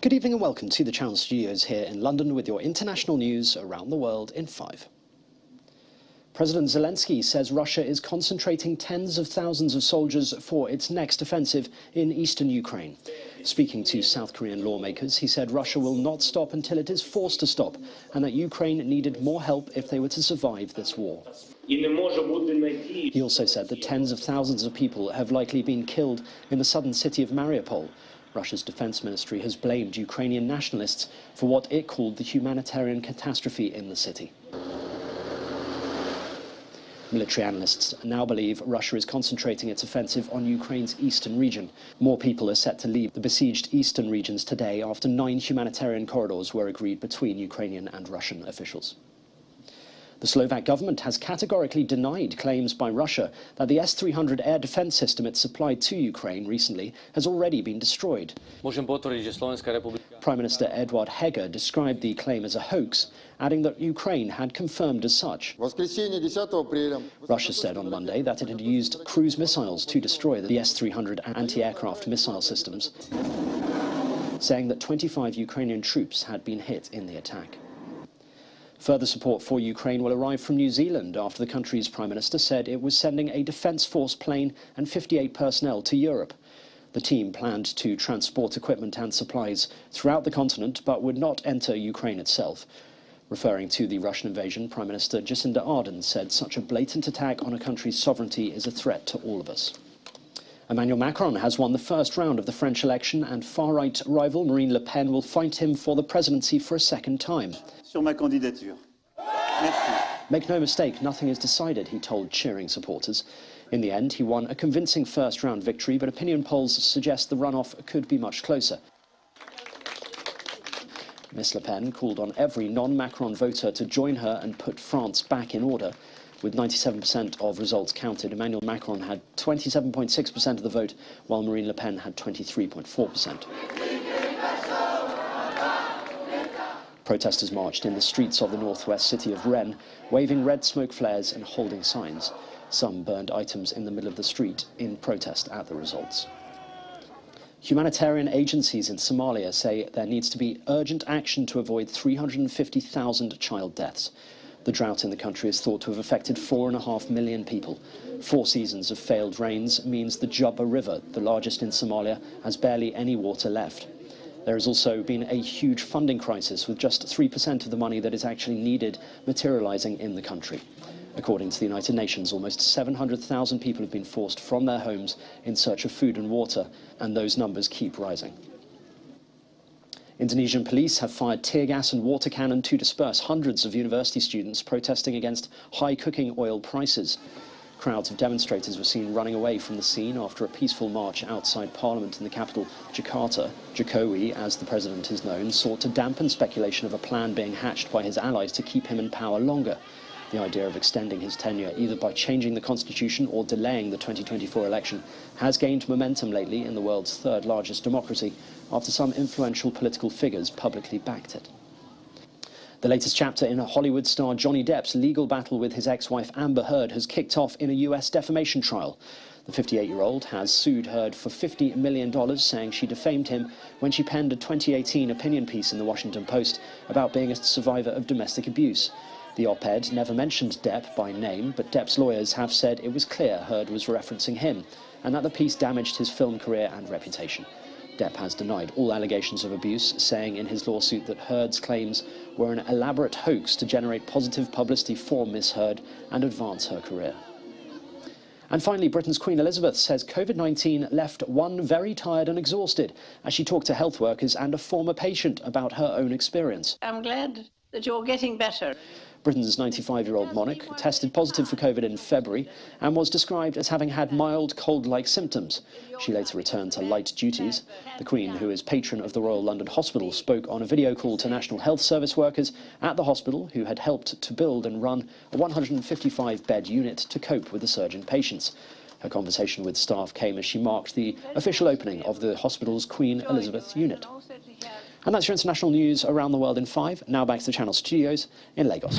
Good evening and welcome to the Channel Studios here in London with your international news around the world in 5. President Zelensky says Russia is concentrating tens of thousands of soldiers for its next offensive in eastern Ukraine. Speaking to South Korean lawmakers, he said Russia will not stop until it is forced to stop, and that Ukraine needed more help if they were to survive this war. He also said that tens of thousands of people have likely been killed in the southern city of Mariupol. Russia's defense ministry has blamed Ukrainian nationalists for what it called the humanitarian catastrophe in the city. Military analysts now believe Russia is concentrating its offensive on Ukraine's eastern region. More people are set to leave the besieged eastern regions today after 9 humanitarian corridors were agreed between Ukrainian and Russian officials. The Slovak government has categorically denied claims by Russia that the S-300 air defense system it supplied to Ukraine recently has already been destroyed. Prime Minister Eduard Heger described the claim as a hoax, adding that Ukraine had confirmed as such. Russia said on Monday that it had used cruise missiles to destroy the S-300 anti-aircraft missile systems, saying that 25 Ukrainian troops had been hit in the attack. Further support for Ukraine will arrive from New Zealand after the country's Prime Minister said it was sending a Defence Force plane and 58 personnel to Europe. The team planned to transport equipment and supplies throughout the continent but would not enter Ukraine itself. Referring to the Russian invasion, Prime Minister Jacinda Ardern said such a blatant attack on a country's sovereignty is a threat to all of us. Emmanuel Macron has won the first round of the French election, and far-right rival Marine Le Pen will fight him for the presidency for a second time. Sur ma candidature. Merci. Make no mistake, nothing is decided, he told cheering supporters. In the end, he won a convincing first-round victory, but opinion polls suggest the runoff could be much closer. Miss Le Pen called on every non-Macron voter to join her and put France back in order. With 97% of results counted, Emmanuel Macron had 27.6% of the vote, while Marine Le Pen had 23.4%. Protesters marched in the streets of the northwest city of Rennes, waving red smoke flares and holding signs. Some burned items in the middle of the street in protest at the results. Humanitarian agencies in Somalia say there needs to be urgent action to avoid 350,000 child deaths. The drought in the country is thought to have affected 4.5 million people. 4 seasons of failed rains means the Juba River, the largest in Somalia, has barely any water left. There has also been a huge funding crisis, with just 3% of the money that is actually needed materializing in the country. According to the United Nations, almost 700,000 people have been forced from their homes in search of food and water, and those numbers keep rising. Indonesian police have fired tear gas and water cannon to disperse hundreds of university students protesting against high cooking oil prices. Crowds of demonstrators were seen running away from the scene after a peaceful march outside Parliament in the capital, Jakarta. Jokowi, as the president is known, sought to dampen speculation of a plan being hatched by his allies to keep him in power longer. The idea of extending his tenure either by changing the constitution or delaying the 2024 election has gained momentum lately in the world's third largest democracy after some influential political figures publicly backed it. The latest chapter in Hollywood star Johnny Depp's legal battle with his ex-wife Amber Heard has kicked off in a US defamation trial. The 58-year-old has sued Heard for $50 million, saying she defamed him when she penned a 2018 opinion piece in the Washington Post about being a survivor of domestic abuse. The op-ed never mentioned Depp by name, but Depp's lawyers have said it was clear Heard was referencing him, and that the piece damaged his film career and reputation. Depp has denied all allegations of abuse, saying in his lawsuit that Heard's claims were an elaborate hoax to generate positive publicity for Miss Heard and advance her career. And finally, Britain's Queen Elizabeth says COVID-19 left one very tired and exhausted as she talked to health workers and a former patient about her own experience. I'm glad that you're getting better. Britain's 95-year-old monarch tested positive for COVID in February and was described as having had mild cold-like symptoms. She later returned to light duties. The Queen, who is patron of the Royal London Hospital, spoke on a video call to National Health Service workers at the hospital who had helped to build and run a 155-bed unit to cope with the surge in patients. Her conversation with staff came as she marked the official opening of the hospital's Queen Elizabeth unit. And that's your international news around the world in 5. Now back to the Channel Studios in Lagos.